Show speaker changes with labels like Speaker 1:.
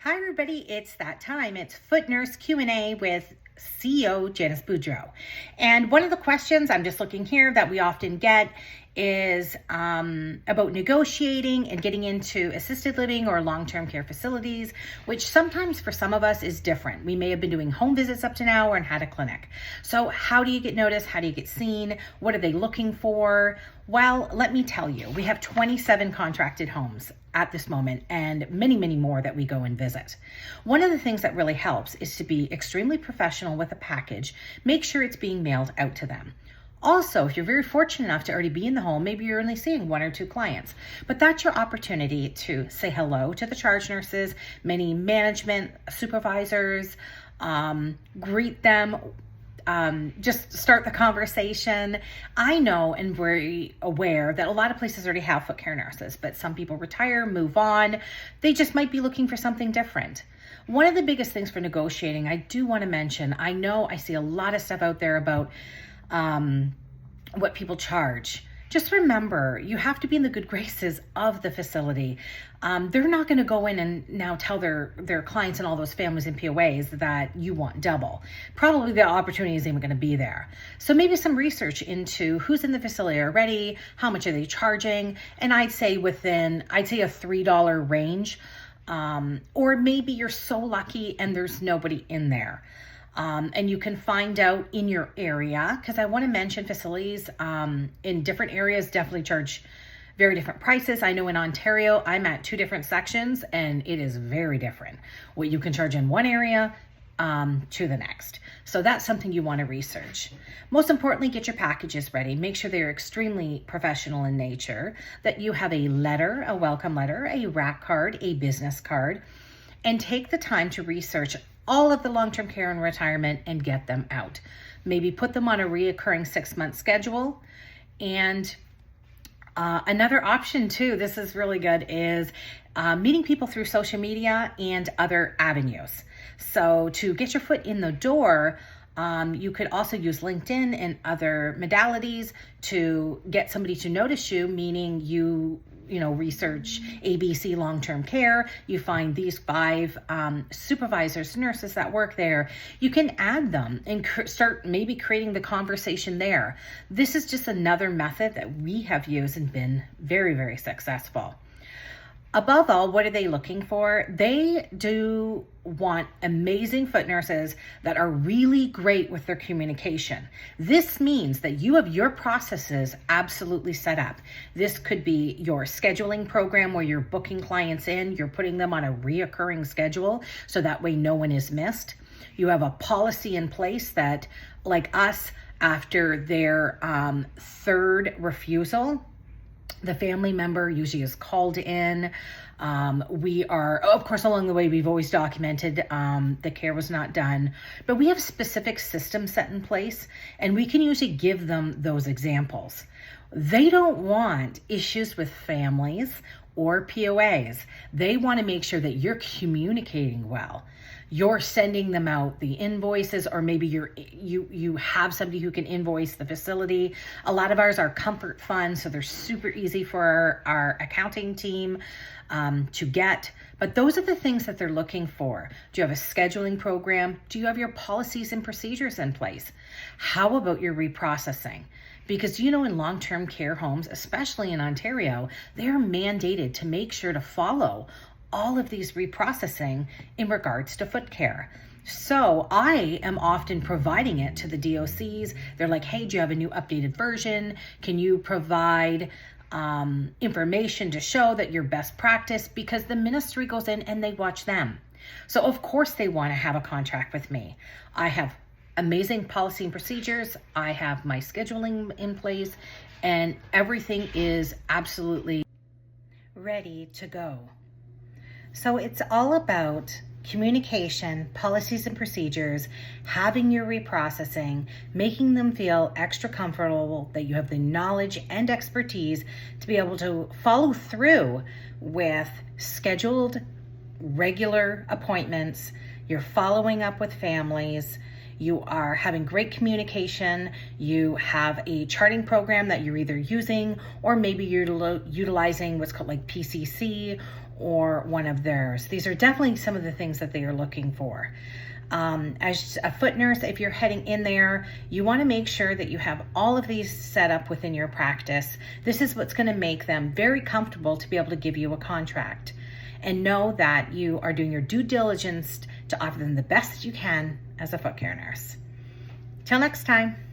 Speaker 1: Hi everybody, it's that time. It's Foot Nurse Q&A with CEO Janis Boudreau. And one of the questions, I'm just looking here, that we often get is about negotiating and getting into assisted living or long-term care facilities, which sometimes for some of us is different. We may have been doing home visits up to now and had a clinic. So how do you get noticed? How do you get seen? What are they looking for? Well, let me tell you, we have 27 contracted homes at this moment and many, many more that we go and visit. One of the things that really helps is to be extremely professional with a package. Make sure it's being mailed out to them. Also, if you're very fortunate enough to already be in the home, maybe you're only seeing one or two clients, but that's your opportunity to say hello to the charge nurses, many management supervisors, greet them, just start the conversation. I know and very aware that a lot of places already have Footcare nurses, but some people retire, move on. They just might be looking for something different. One of the biggest things for negotiating, I do want to mention, I know I see a lot of stuff out there about what people charge. Just remember, you have to be in the good graces of the facility. They're not going to go in and now tell their clients and all those families and POAs that you want double. Probably the opportunity isn't even going to be there. So maybe some research into who's in the facility already, how much are they charging, and I'd say a $3 range. Or maybe you're so lucky and there's nobody in there. And you can find out in your area, because I want to mention facilities in different areas definitely charge very different prices. I know in Ontario, I'm at two different sections and it is very different what you can charge in one area to the next. So that's something you want to research. Most importantly, get your packages ready. Make sure they're extremely professional in nature, that you have a letter, a welcome letter, a rack card, a business card, and take the time to research all of the long-term care and retirement and get them out. Maybe put them on a reoccurring 6-month schedule. And another option too, this is really good, is meeting people through social media and other avenues. So to get your foot in the door, you could also use LinkedIn and other modalities to get somebody to notice you, meaning you research ABC long-term care, you find these 5 supervisors, nurses that work there. You can add them and start maybe creating the conversation there. This is just another method that we have used and been very, very successful. Above all, what are they looking for? They do want amazing foot nurses that are really great with their communication. This means that you have your processes absolutely set up. This could be your scheduling program where you're booking clients in, you're putting them on a reoccurring schedule so that way no one is missed. You have a policy in place that, like us, after their 3rd refusal, the family member usually is called in. We are, of course, along the way, we've always documented the care was not done, but we have specific systems set in place, and we can usually give them those examples. They don't want issues with families or POAs. They want to make sure that you're communicating well. You're sending them out the invoices, or maybe you have somebody who can invoice the facility. A lot of ours are comfort funds, so they're super easy for our accounting team to get. But those are the things that they're looking for. Do you have a scheduling program? Do you have your policies and procedures in place? How about your reprocessing? Because in long-term care homes, especially in Ontario, they're mandated to make sure to follow all of these reprocessing in regards to foot care. So I am often providing it to the DOCs. They're like, hey, do you have a new updated version? Can you provide information to show that your best practice? Because the ministry goes in and they watch them. So of course they want to have a contract with me. I have amazing policy and procedures. I have my scheduling in place, and everything is absolutely ready to go. So it's all about communication, policies and procedures, having your reprocessing, making them feel extra comfortable that you have the knowledge and expertise to be able to follow through with scheduled regular appointments. You're following up with families. You are having great communication. You have a charting program that you're either using, or maybe you're utilizing what's called like PCC or one of theirs. These are definitely some of the things that they are looking for. As a foot nurse, if you're heading in there, you want to make sure that you have all of these set up within your practice. This is what's going to make them very comfortable to be able to give you a contract. And know that you are doing your due diligence to offer them the best that you can as a foot care nurse. Till next time.